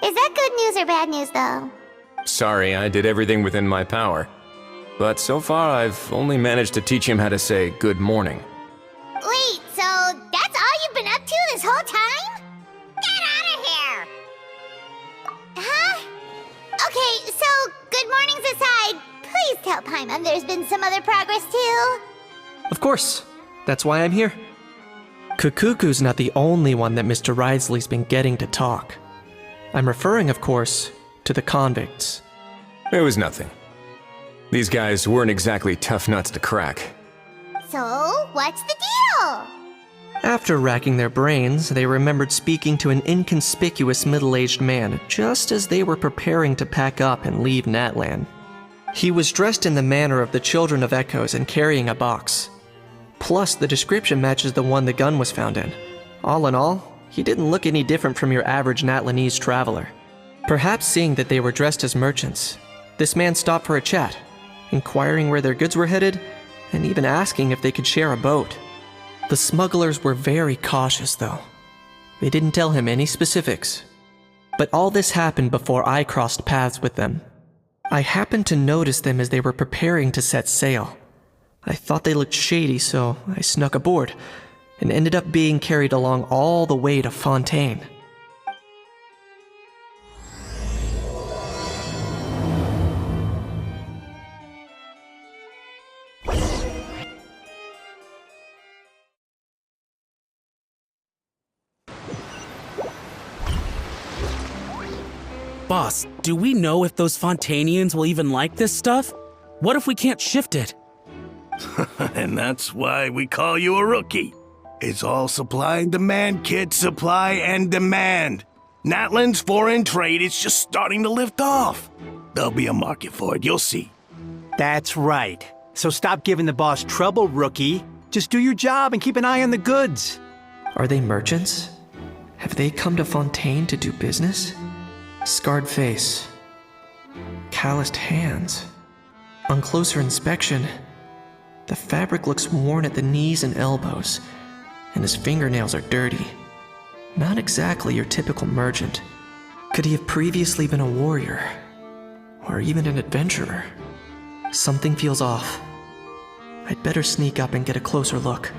Is that good news or bad news, though? Sorry, I did everything within my power. But so far, I've only managed to teach him how to say good morning. Wait, so that's all you've been up to this whole time? Get out of here! Huh? Okay, so good mornings aside, please tell Paimon there's been some other progress too. Of course. That's why I'm here. Kukuku's not the only one that Mr. Ridesley's been getting to talk. I'm referring, of course, to the convicts. It was nothing. These guys weren't exactly tough nuts to crack. So, what's the deal? After racking their brains, they remembered speaking to an inconspicuous middle-aged man just as they were preparing to pack up and leave Natlan. He was dressed in the manner of the Children of Echoes and carrying a box. Plus, the description matches the one the gun was found in. All in all, he didn't look any different from your average Natlanese traveler. Perhaps seeing that they were dressed as merchants, this man stopped for a chat, inquiring where their goods were headed, and even asking if they could share a boat. The smugglers were very cautious, though. They didn't tell him any specifics. But all this happened before I crossed paths with them. I happened to notice them as they were preparing to set sail. I thought they looked shady, so I snuck aboard, and ended up being carried along all the way to Fontaine. Boss, do we know if those Fontainians will even like this stuff? What if we can't shift it? And that's why we call you a rookie. It's all supply and demand, kid. Supply and demand. Natlan's foreign trade is just starting to lift off. There'll be a market for it, you'll see. That's right. So stop giving the boss trouble, rookie. Just do your job and keep an eye on the goods. Are they merchants? Have they come to Fontaine to do business? Scarred face. Calloused hands. On closer inspection, the fabric looks worn at the knees and elbows, and his fingernails are dirty. Not exactly your typical merchant. Could he have previously been a warrior? Or even an adventurer? Something feels off. I'd better sneak up and get a closer look.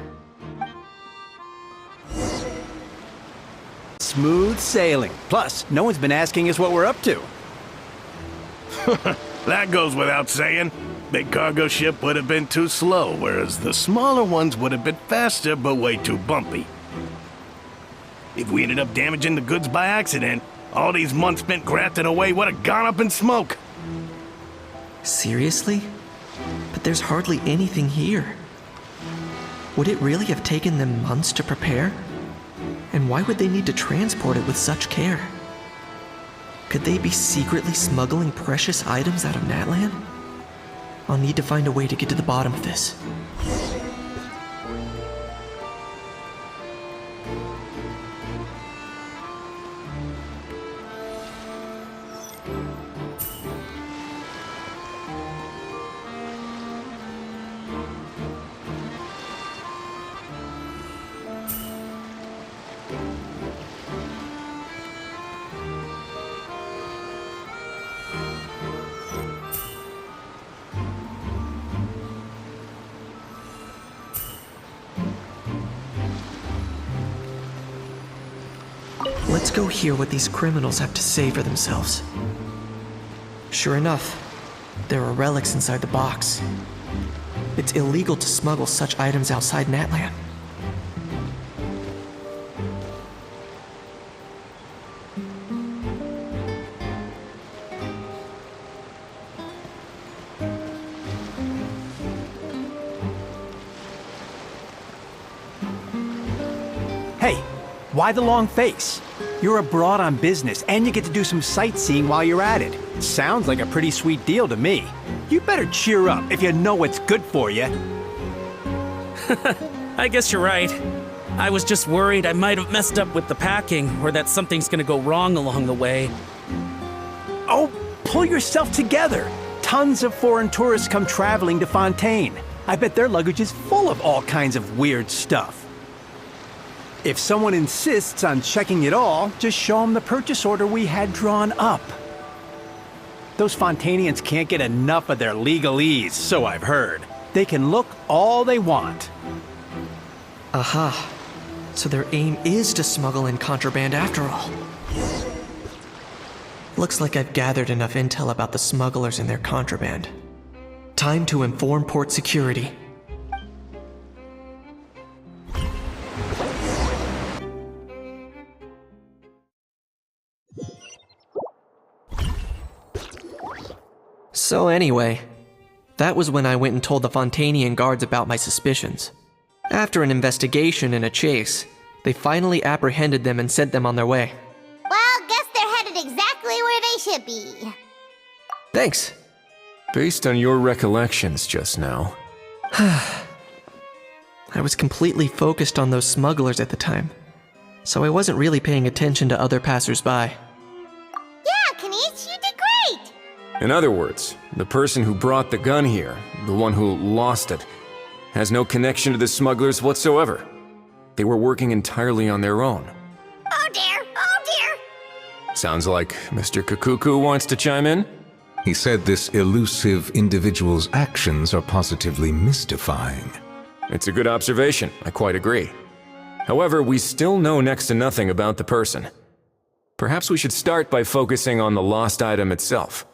Smooth sailing. Plus, no one's been asking us what we're up to. That goes without saying. Big cargo ship would have been too slow, whereas the smaller ones would have been faster but way too bumpy. If we ended up damaging the goods by accident, all these months spent grafting away would have gone up in smoke. Seriously? But there's hardly anything here. Would it really have taken them months to prepare? And why would they need to transport it with such care? Could they be secretly smuggling precious items out of Natlan? I'll need to find a way to get to the bottom of this. Let's go hear what these criminals have to say for themselves. Sure enough, there are relics inside the box. It's illegal to smuggle such items outside Natlan. Hey, why the long face? You're abroad on business, and you get to do some sightseeing while you're at it. Sounds like a pretty sweet deal to me. You better cheer up if you know what's good for you. I guess you're right. I was just worried I might have messed up with the packing, or that something's gonna go wrong along the way. Oh, pull yourself together. Tons of foreign tourists come traveling to Fontaine. I bet their luggage is full of all kinds of weird stuff. If someone insists on checking it all, just show them the purchase order we had drawn up. Those Fontanians can't get enough of their legalese, so I've heard. They can look all they want. Aha. So their aim is to smuggle in contraband after all. Looks like I've gathered enough intel about the smugglers and their contraband. Time to inform port security. So anyway, that was when I went and told the Fontanian guards about my suspicions. After an investigation and a chase, they finally apprehended them and sent them on their way. Well, guess they're headed exactly where they should be. Thanks. Based on your recollections just now, I was completely focused on those smugglers at the time, so I wasn't really paying attention to other passersby. Yeah, Kanish, you did great! in other words, the person who brought the gun here, the one who lost it, has no connection to the smugglers whatsoever. They were working entirely on their own. Oh dear, oh dear! Sounds like Mr. Kakuku wants to chime in? He said this elusive individual's actions are positively mystifying. It's a good observation, I quite agree. However, we still know next to nothing about the person. Perhaps we should start by focusing on the lost item itself.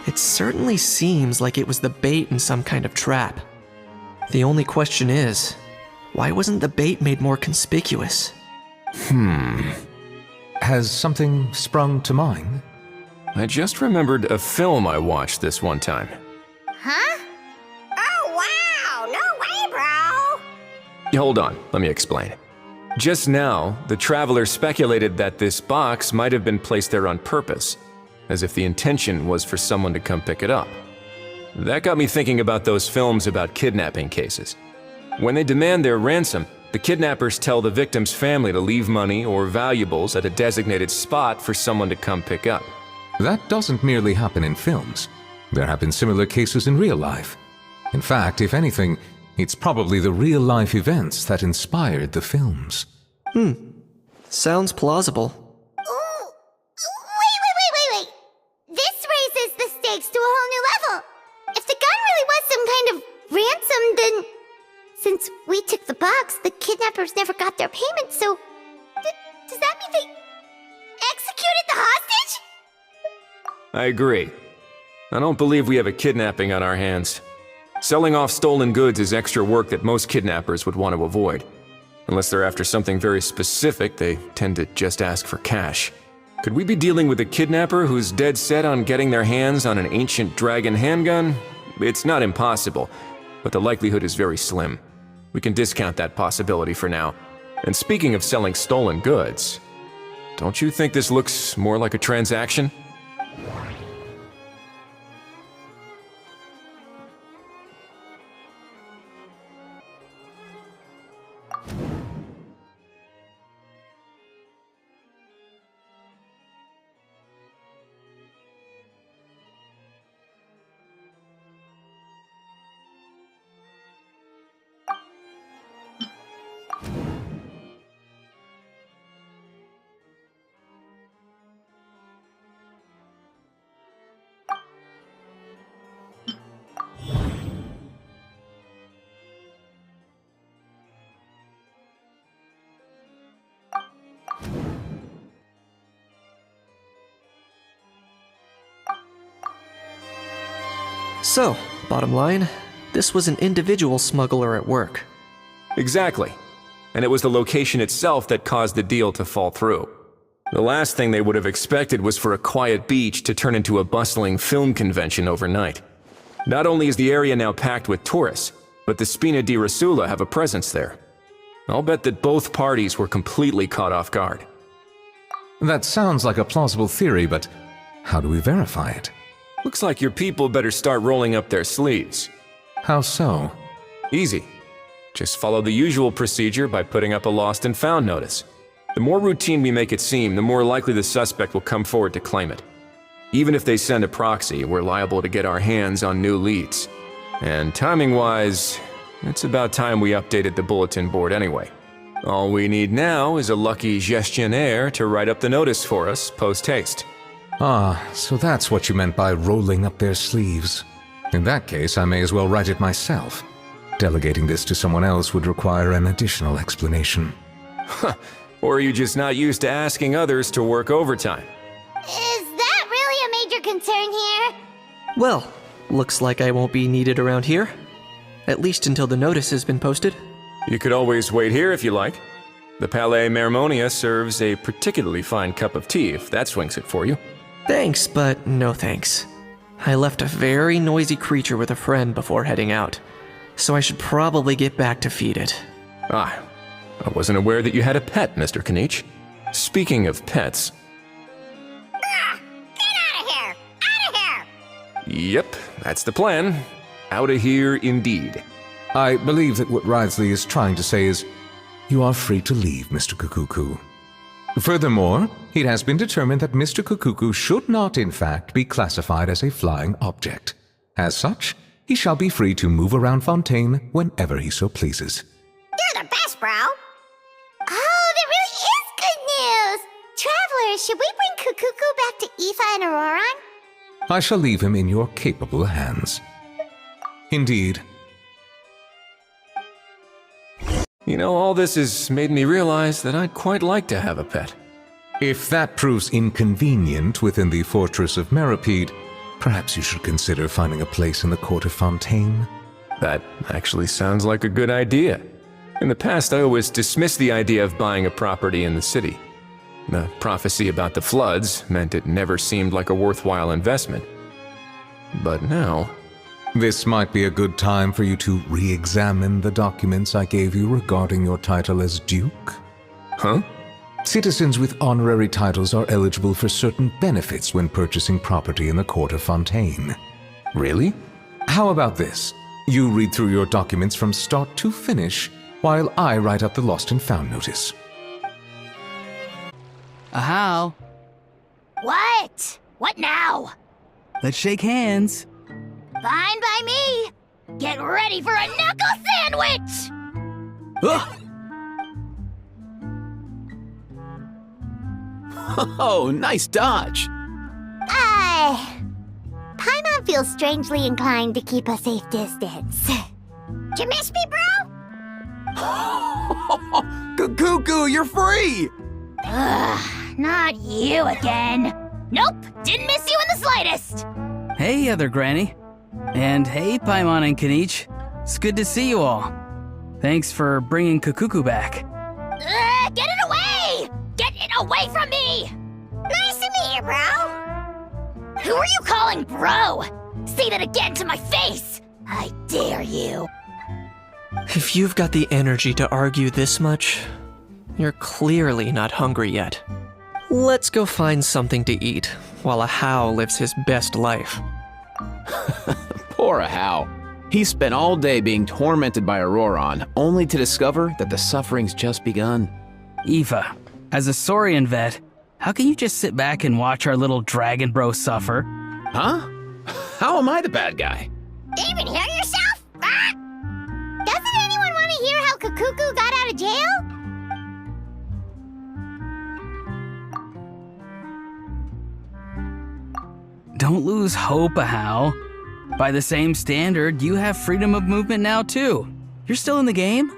It certainly seems like it was the bait in some kind of trap. The only question is, why wasn't the bait made more conspicuous? Has something sprung to mind? I just remembered a film I watched this one time. Huh? Oh wow, no way, bro! Hold on, let me explain. Just now, the traveler speculated that this box might have been placed there on purpose, as if the intention was for someone to come pick it up. That got me thinking about those films about kidnapping cases. When they demand their ransom, the kidnappers tell the victim's family to leave money or valuables at a designated spot for someone to come pick up. That doesn't merely happen in films. There have been similar cases in real life. In fact, if anything, it's probably the real-life events that inspired the films. Sounds plausible. Ooh, wait! This raises the stakes to a whole new level. If the gun really was some kind of ransom, then since we took the box, the kidnappers never got their payment, so does that mean they executed the hostage? I agree. I don't believe we have a kidnapping on our hands. Selling off stolen goods is extra work that most kidnappers would want to avoid. Unless they're after something very specific, they tend to just ask for cash. Could we be dealing with a kidnapper who's dead set on getting their hands on an ancient dragon handgun? It's not impossible, but the likelihood is very slim. We can discount that possibility for now. And speaking of selling stolen goods, don't you think this looks more like a transaction? So, bottom line, this was an individual smuggler at work. Exactly. And it was the location itself that caused the deal to fall through. The last thing they would have expected was for a quiet beach to turn into a bustling film convention overnight. Not only is the area now packed with tourists, but the Spina di Rosula have a presence there. I'll bet that both parties were completely caught off guard. That sounds like a plausible theory, but how do we verify it? Looks like your people better start rolling up their sleeves. How so? Easy. Just follow the usual procedure by putting up a lost and found notice. The more routine we make it seem, the more likely the suspect will come forward to claim it. Even if they send a proxy, we're liable to get our hands on new leads. And timing-wise, it's about time we updated the bulletin board anyway. All we need now is a lucky gestionnaire to write up the notice for us post-haste. Ah, so that's what you meant by rolling up their sleeves. In that case, I may as well write it myself. Delegating this to someone else would require an additional explanation. Or are you just not used to asking others to work overtime? Is that really a major concern here? Well, looks like I won't be needed around here. At least until the notice has been posted. You could always wait here if you like. The Palais Mermonia serves a particularly fine cup of tea if that swings it for you. Thanks, but no thanks. I left a very noisy creature with a friend before heading out, so I should probably get back to feed it. Ah, I wasn't aware that you had a pet, Mr. Kanich. Speaking of pets... Get out of here! Out of here! Yep, that's the plan. Outta here indeed. I believe that what Wriothesley is trying to say is, you are free to leave, Mr. Kukuku. Furthermore, it has been determined that Mr. Kukuku should not, in fact, be classified as a flying object. As such, he shall be free to move around Fontaine whenever he so pleases. You're the best, bro! Oh, that really is good news! Travelers, should we bring Kukuku back to Aoife and Auroron? I shall leave him in your capable hands. Indeed. You know, all this has made me realize that I'd quite like to have a pet. If that proves inconvenient within the fortress of Meripede, perhaps you should consider finding a place in the court of Fontaine. That actually sounds like a good idea. In the past, I always dismissed the idea of buying a property in the city. The prophecy about the floods meant it never seemed like a worthwhile investment. But now... This might be a good time for you to re-examine the documents I gave you regarding your title as Duke. Huh? Citizens with honorary titles are eligible for certain benefits when purchasing property in the court of Fontaine. Really? How about this? You read through your documents from start to finish, while I write up the lost and found notice. Ahau, What? What now? let's shake hands. Fine by me! Get ready for a knuckle sandwich! Ugh. Oh, nice dodge. Paimon feels strangely inclined to keep a safe distance. Did you miss me, bro? Cuckoo, you're free! Ugh, not you again. Nope, didn't miss you in the slightest. Hey, other granny. And hey, Paimon and Kanich. It's good to see you all. Thanks for bringing Kukuku back. Get it away! Get it away from me! Nice to meet you, bro. Who are you calling bro? Say that again to my face! I dare you. If you've got the energy to argue this much, you're clearly not hungry yet. Let's go find something to eat while Ahau lives his best life. Poor Ahau. He spent all day being tormented by Auroron, only to discover that the suffering's just begun. Aoife, as a Saurian vet, how can you just sit back and watch our little dragon bro suffer? Huh? How am I the bad guy? Even hear yourself? Ah! Doesn't anyone want to hear how Kukuku got out of jail? Don't lose hope, Ahau. By the same standard, you have freedom of movement now, too. You're still in the game?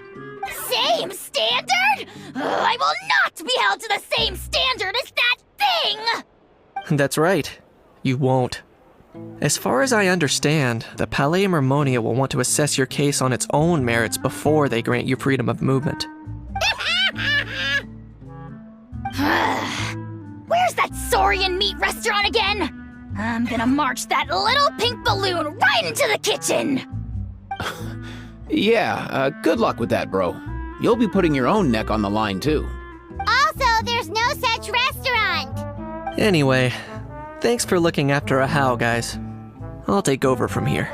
Same standard? I will not be held to the same standard as that thing! That's right. You won't. As far as I understand, the Palais Mermonia will want to assess your case on its own merits before they grant you freedom of movement. Where's that Saurian meat restaurant again? I'm gonna march that little pink balloon right into the kitchen! Yeah, good luck with that, bro. You'll be putting your own neck on the line, too. Also, there's no such restaurant. Anyway, thanks for looking after a How, guys. I'll take over from here.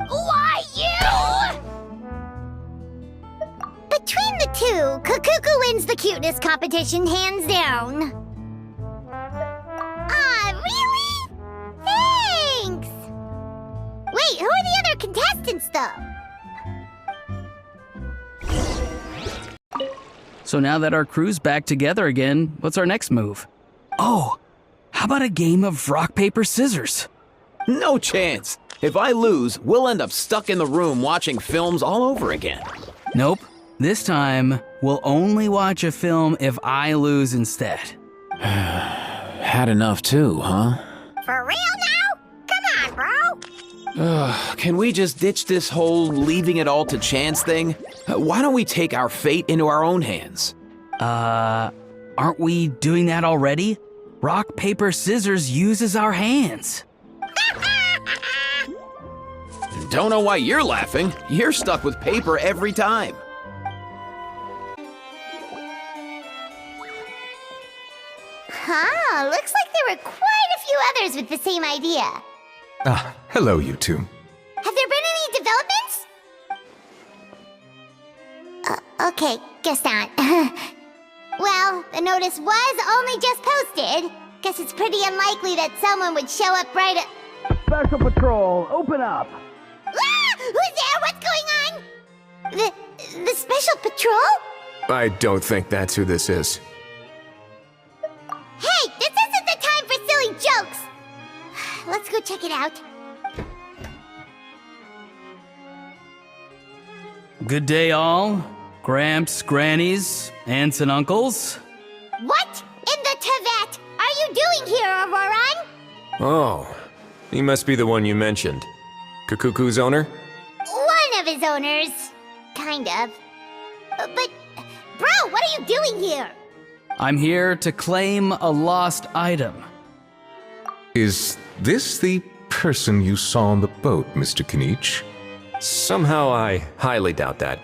Why, you? Between the two, Kukuku wins the cuteness competition hands down. Ah, really? Thanks! Wait, who are the other contestants, though? So now that our crew's back together again, what's our next move? Oh, how about a game of rock, paper, scissors? No chance. If I lose, we'll end up stuck in the room watching films all over again. Nope. This time, we'll only watch a film if I lose instead. Had enough too, huh? For real now? Come on, bro! Can we just ditch this whole leaving it all to chance thing? Why don't we take our fate into our own hands? Aren't we doing that already? Rock, paper, scissors uses our hands. Don't know why you're laughing. You're stuck with paper every time. Huh, looks like there were quite a few others with the same idea. Ah, hello, you two. Have there been any developments? Okay, guess not. Well, the notice was only just posted. Guess it's pretty unlikely that someone would show up right at... Special Patrol, open up! Ah! Who's there? What's going on? The Special Patrol? I don't think that's who this is. Hey, this isn't the time for silly jokes! Let's go check it out. Good day, all. Gramps, grannies, aunts, and uncles. What in the Tevat are you doing here, Auroran? Oh, he must be the one you mentioned. Kukuku's owner? One of his owners. Kind of. But, bro, what are you doing here? I'm here to claim a lost item. Is this the person you saw on the boat, Mr. Kinich? Somehow I highly doubt that.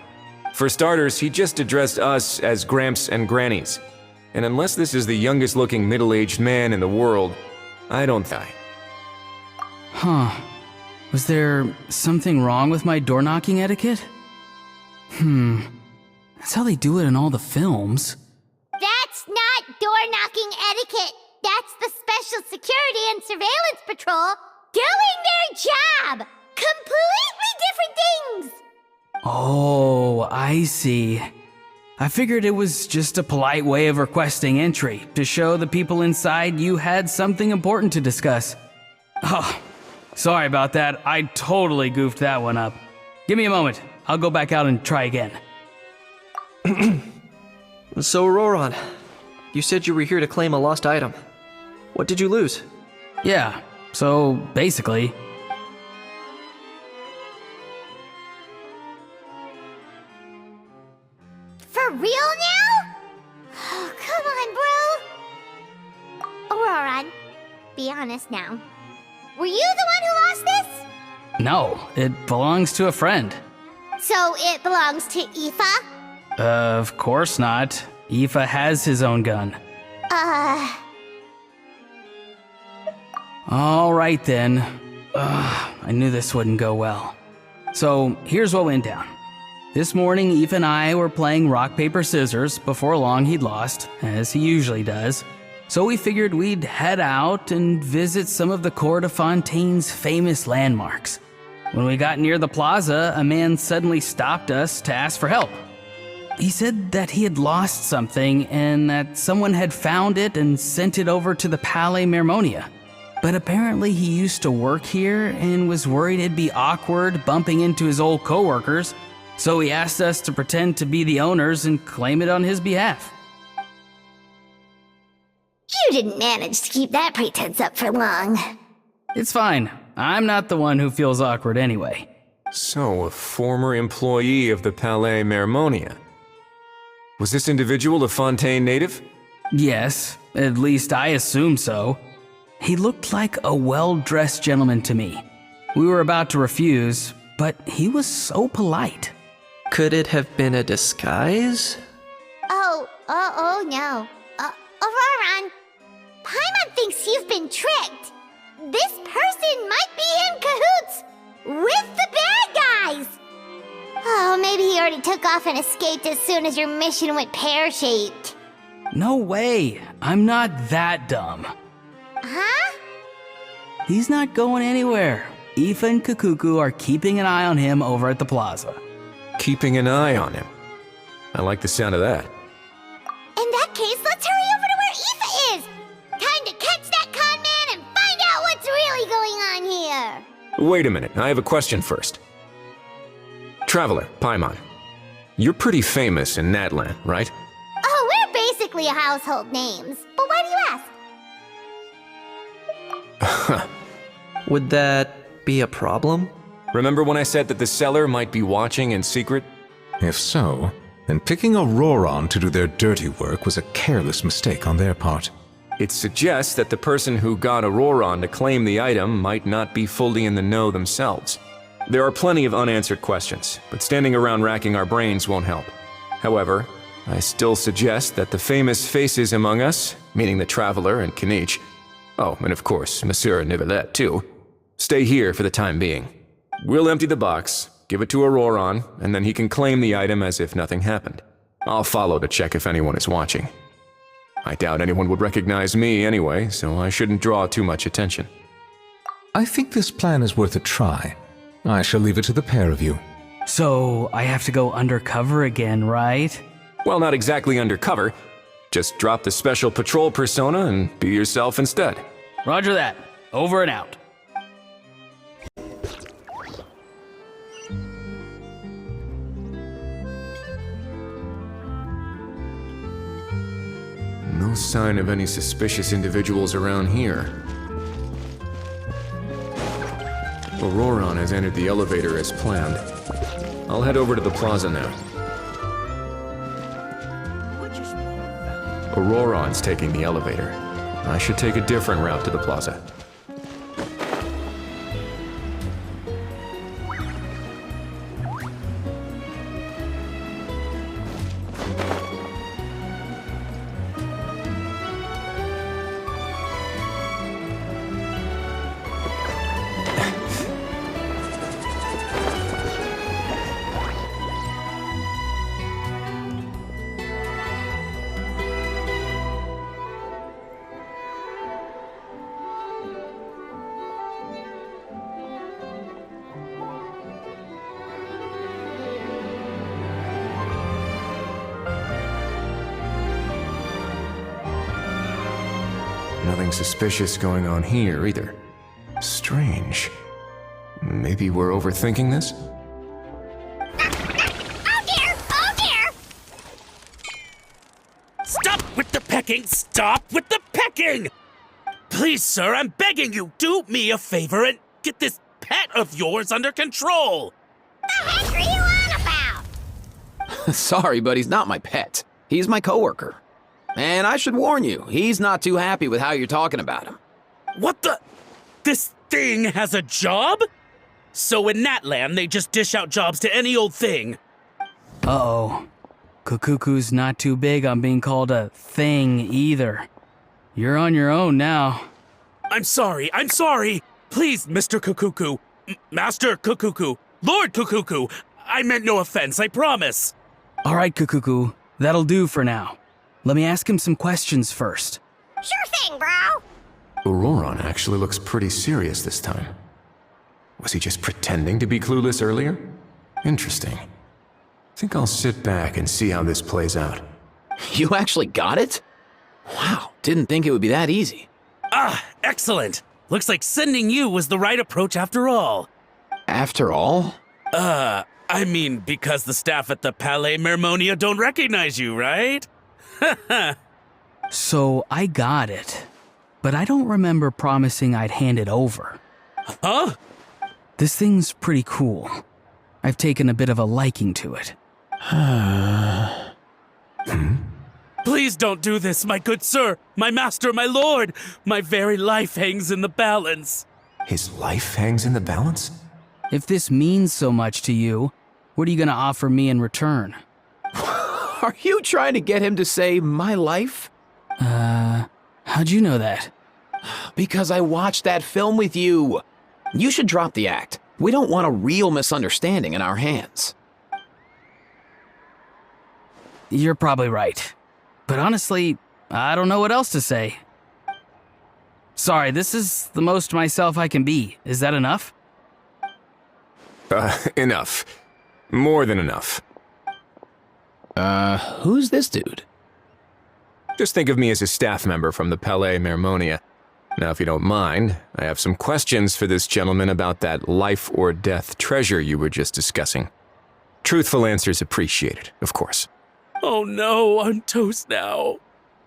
For starters, he just addressed us as Gramps and Grannies. And unless this is the youngest looking middle-aged man in the world, I don't think. Huh. Was there something wrong with my door-knocking etiquette? That's how they do it in all the films. That's not door-knocking etiquette. That's the Special Security and Surveillance Patrol doing their job. Completely different things. Oh, I see. I figured it was just a polite way of requesting entry to show the people inside you had something important to discuss. Oh, sorry about that. I totally goofed that one up. Give me a moment. I'll go back out and try again. So, Roran, you said you were here to claim a lost item. What did you lose? Yeah, so basically... For real now? Oh, come on, bro. Auroran, be honest now. Were you the one who lost this? No, it belongs to a friend. So it belongs to Aoife? Of course not. Aoife has his own gun. All right then. I knew this wouldn't go well. So here's what went down. This morning, Aoife and I were playing rock, paper, scissors. Before long, he'd lost, as he usually does. So we figured we'd head out and visit some of the Cour de Fontaine's famous landmarks. When we got near the plaza, a man suddenly stopped us to ask for help. He said that he had lost something and that someone had found it and sent it over to the Palais Mermonia. But apparently he used to work here and was worried it'd be awkward bumping into his old coworkers, so he asked us to pretend to be the owners and claim it on his behalf. You didn't manage to keep that pretense up for long. It's fine. I'm not the one who feels awkward anyway. So, a former employee of the Palais Mermonia. Was this individual a Fontaine native? Yes, at least I assume so. He looked like a well-dressed gentleman to me. We were about to refuse, but he was so polite. Could it have been a disguise? Oh no. Auroron, Paimon thinks you've been tricked. This person might be in cahoots with the bad guys. Oh, maybe he already took off and escaped as soon as your mission went pear-shaped. No way, I'm not that dumb. Huh? He's not going anywhere. Aoife and Kukuku are keeping an eye on him over at the plaza. Keeping an eye on him. I like the sound of that. In that case, let's hurry over to where Aoife is. Time to catch that con man and find out what's really going on here. Wait a minute, I have a question first. Traveler, Paimon. You're pretty famous in Natlan, right? Oh, we're basically household names. But why do you ask? Would that be a problem? Remember when I said that the seller might be watching in secret? If so, then picking Auroron to do their dirty work was a careless mistake on their part. It suggests that the person who got Auroron to claim the item might not be fully in the know themselves. There are plenty of unanswered questions, but standing around racking our brains won't help. However, I still suggest that the famous faces among us, meaning the Traveler and Kinich, oh, and of course, Monsieur Nivelette too, stay here for the time being. We'll empty the box, give it to Auroron, and then he can claim the item as if nothing happened. I'll follow to check if anyone is watching. I doubt anyone would recognize me anyway, so I shouldn't draw too much attention. I think this plan is worth a try. I shall leave it to the pair of you. So, I have to go undercover again, right? Well, not exactly undercover. Just drop the special patrol persona and be yourself instead. Roger that. Over and out. No sign of any suspicious individuals around here. Auroron has entered the elevator as planned. I'll head over to the plaza now. Auroron's taking the elevator. I should take a different route to the plaza. Nothing suspicious going on here, either. Strange. Maybe we're overthinking this? Oh dear! Oh dear! Stop with the pecking! Stop with the pecking! Please, sir, I'm begging you, do me a favor and get this pet of yours under control! The heck are you on about? Sorry, but he's not my pet. He's my coworker. And I should warn you, he's not too happy with how you're talking about him. What the? This thing has a job? So in Natlan, they just dish out jobs to any old thing. Uh-oh. Kukuku's not too big on being called a thing either. You're on your own now. I'm sorry. Please, Mr. Kukuku. Master Kukuku. Lord Kukuku. I meant no offense, I promise. All right, Kukuku. That'll do for now. Let me ask him some questions first. Sure thing, bro. Auroron actually looks pretty serious this time. Was he just pretending to be clueless earlier? Interesting. Think I'll sit back and see how this plays out. You actually got it? Wow, didn't think it would be that easy. Ah, excellent. Looks like sending you was the right approach after all. After all? I mean, because the staff at the Palais Mermonia don't recognize you, right? So I got it, but I don't remember promising I'd hand it over. Huh? This thing's pretty cool. I've taken a bit of a liking to it. Please don't do this, my good sir, my master, my lord. My very life hangs in the balance. His life hangs in the balance? If this means so much to you, what are you gonna offer me in return? Are you trying to get him to say my life? How'd you know that? Because I watched that film with you. You should drop the act. We don't want a real misunderstanding in our hands. You're probably right. But honestly, I don't know what else to say. Sorry, this is the most myself I can be. Is that enough? Enough. More than enough. Who's this dude? Just think of me as a staff member from the Palais Mermonia. Now, if you don't mind, I have some questions for this gentleman about that life or death treasure you were just discussing. Truthful answers appreciated, of course. Oh no, I'm toast now.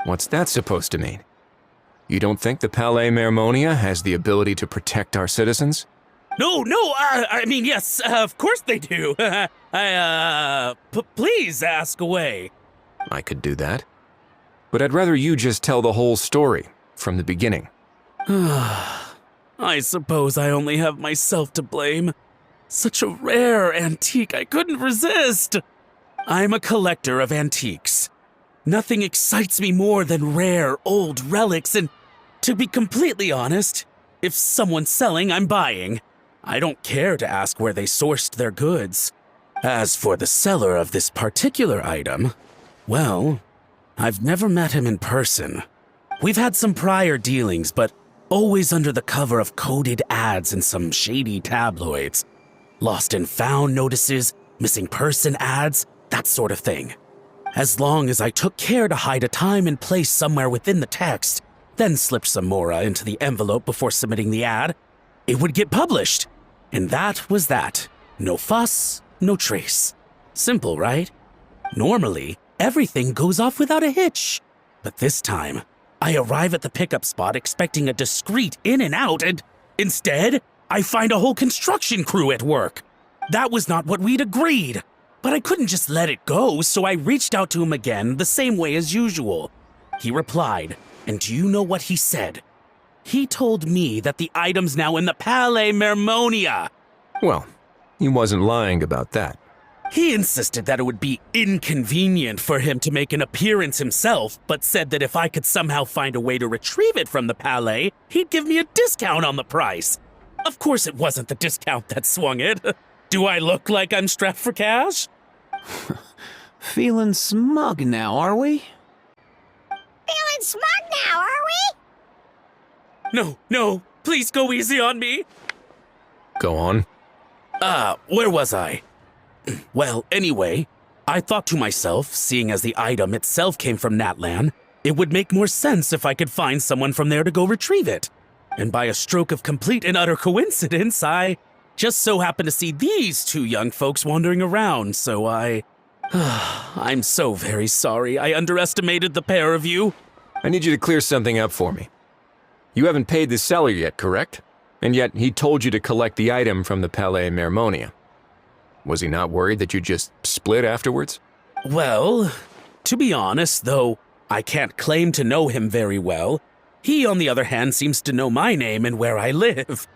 What's that supposed to mean? You don't think the Palais Mermonia has the ability to protect our citizens? No, I mean, yes, of course they do. Please ask away. I could do that. But I'd rather you just tell the whole story, from the beginning. I suppose I only have myself to blame. Such a rare antique, I couldn't resist. I'm a collector of antiques. Nothing excites me more than rare, old relics, and to be completely honest, if someone's selling, I'm buying. I don't care to ask where they sourced their goods. As for the seller of this particular item, well, I've never met him in person. We've had some prior dealings, but always under the cover of coded ads in some shady tabloids. Lost and found notices, missing person ads, that sort of thing. As long as I took care to hide a time and place somewhere within the text, then slipped some mora into the envelope before submitting the ad, it would get published. And that was that. No fuss, no trace. Simple, right? Normally, everything goes off without a hitch. But this time, I arrive at the pickup spot expecting a discreet in and out, and instead, I find a whole construction crew at work. That was not what we'd agreed. But I couldn't just let it go, so I reached out to him again the same way as usual. He replied, and do you know what he said? He told me that the item's now in the Palais Mermonia. Well, he wasn't lying about that. He insisted that it would be inconvenient for him to make an appearance himself, but said that if I could somehow find a way to retrieve it from the Palais, he'd give me a discount on the price. Of course it wasn't the discount that swung it. Do I look like I'm strapped for cash? Feeling smug now, are we? Feeling smug now, are we? No, please go easy on me. Go on. Where was I? Well, anyway, I thought to myself, seeing as the item itself came from Natlan, it would make more sense if I could find someone from there to go retrieve it. And by a stroke of complete and utter coincidence, I just so happened to see these two young folks wandering around, so I'm so very sorry I underestimated the pair of you. I need you to clear something up for me. You haven't paid the seller yet, correct? And yet he told you to collect the item from the Palais Mermonia. Was he not worried that you just split afterwards? Well, to be honest, though I can't claim to know him very well, he, on the other hand, seems to know my name and where I live.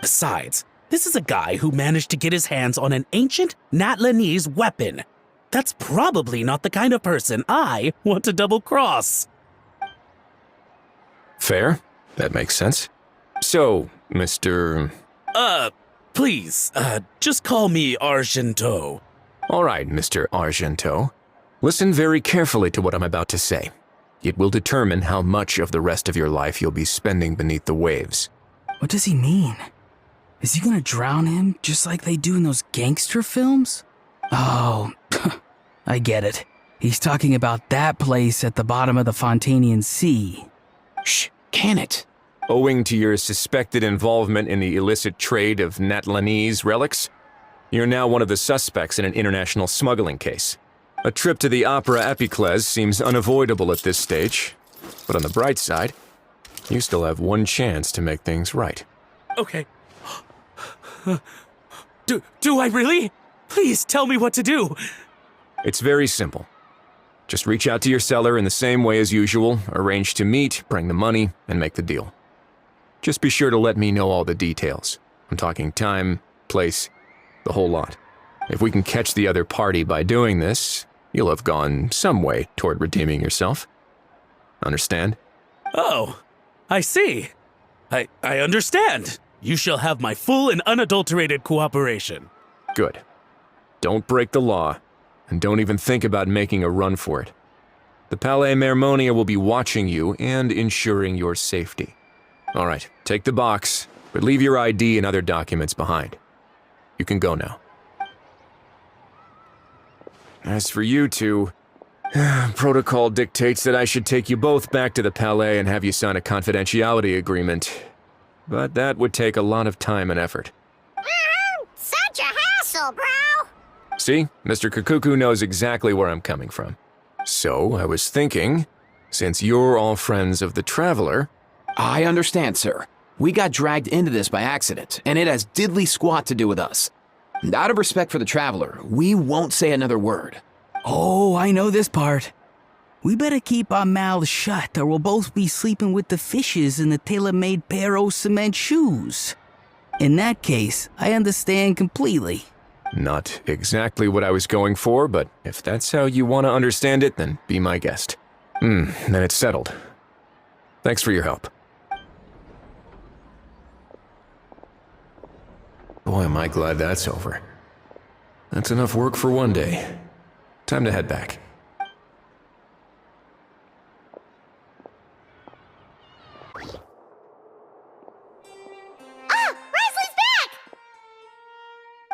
Besides, this is a guy who managed to get his hands on an ancient Natlanese weapon. That's probably not the kind of person I want to double-cross. Fair. That makes sense. So, Mr. Please, just call me Argento. All right, Mr. Argento. Listen very carefully to what I'm about to say. It will determine how much of the rest of your life you'll be spending beneath the waves. What does he mean? Is he gonna drown him just like they do in those gangster films? Oh, I get it. He's talking about that place at the bottom of the Fontanian Sea. Shh, can it? Owing to your suspected involvement in the illicit trade of Natlanese relics, you're now one of the suspects in an international smuggling case. A trip to the Opera Epiclese seems unavoidable at this stage, but on the bright side, you still have one chance to make things right. Okay, Do I really? Please tell me what to do. It's very simple. Just reach out to your seller in the same way as usual, arrange to meet, bring the money, and make the deal. Just be sure to let me know all the details. I'm talking time, place, the whole lot. If we can catch the other party by doing this, you'll have gone some way toward redeeming yourself. Understand? Oh, I see. I understand. You shall have my full and unadulterated cooperation. Good. Don't break the law, and don't even think about making a run for it. The Palais Mermonia will be watching you and ensuring your safety. All right, take the box, but leave your ID and other documents behind. You can go now. As for you two, protocol dictates that I should take you both back to the Palais and have you sign a confidentiality agreement. But that would take a lot of time and effort. Such a hassle, bro! See, Mr. Kukuku knows exactly where I'm coming from. So, I was thinking, since you're all friends of the Traveler... I understand, sir. We got dragged into this by accident, and it has diddly squat to do with us. And out of respect for the Traveler, we won't say another word. Oh, I know this part. We better keep our mouths shut or we'll both be sleeping with the fishes in the tailor-made pair of cement shoes. In that case, I understand completely. Not exactly what I was going for, but if that's how you want to understand it, then be my guest. Then it's settled. Thanks for your help. Boy, am I glad that's over. That's enough work for one day. Time to head back. Ah! Risley's back!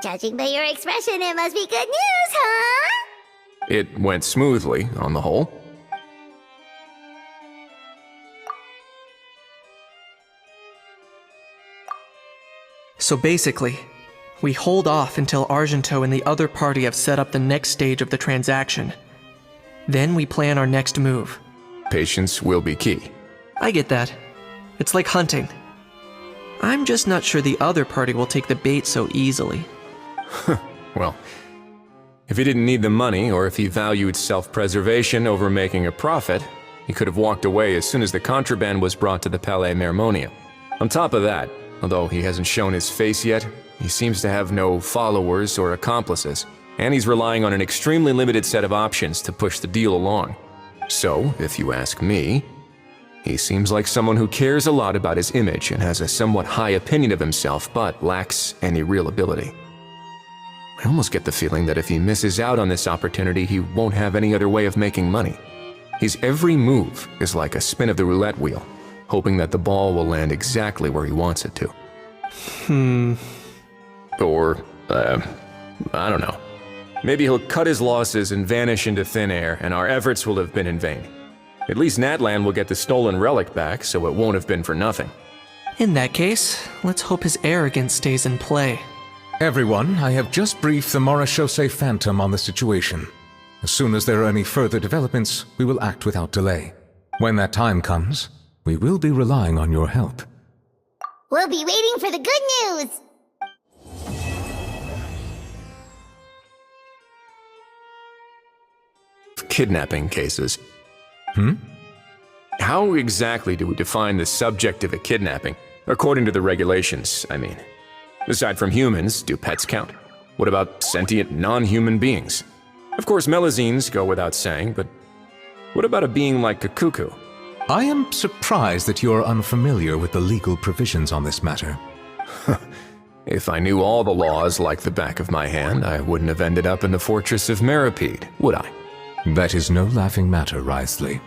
Judging by your expression, it must be good news, huh? It went smoothly, on the whole. So basically, we hold off until Argento and the other party have set up the next stage of the transaction. Then we plan our next move. Patience will be key. I get that. It's like hunting. I'm just not sure the other party will take the bait so easily. Well, if he didn't need the money, or if he valued self-preservation over making a profit, he could have walked away as soon as the contraband was brought to the Palais Mermonia. On top of that, although he hasn't shown his face yet, he seems to have no followers or accomplices, and he's relying on an extremely limited set of options to push the deal along. So, if you ask me, he seems like someone who cares a lot about his image and has a somewhat high opinion of himself, but lacks any real ability. I almost get the feeling that if he misses out on this opportunity, he won't have any other way of making money. His every move is like a spin of the roulette wheel, hoping that the ball will land exactly where he wants it to. Or, I don't know. Maybe he'll cut his losses and vanish into thin air, and our efforts will have been in vain. At least Natlan will get the stolen relic back, so it won't have been for nothing. In that case, let's hope his arrogance stays in play. Everyone, I have just briefed the Morishose Phantom on the situation. As soon as there are any further developments, we will act without delay. When that time comes, we will be relying on your help. We'll be waiting for the good news! Kidnapping cases. How exactly do we define the subject of a kidnapping? According to the regulations, I mean. Aside from humans, do pets count? What about sentient, non-human beings? Of course, Melazines go without saying, but what about a being like Kukuku? I am surprised that you are unfamiliar with the legal provisions on this matter. If I knew all the laws like the back of my hand, I wouldn't have ended up in the fortress of Meripede, would I? That is no laughing matter, Risley.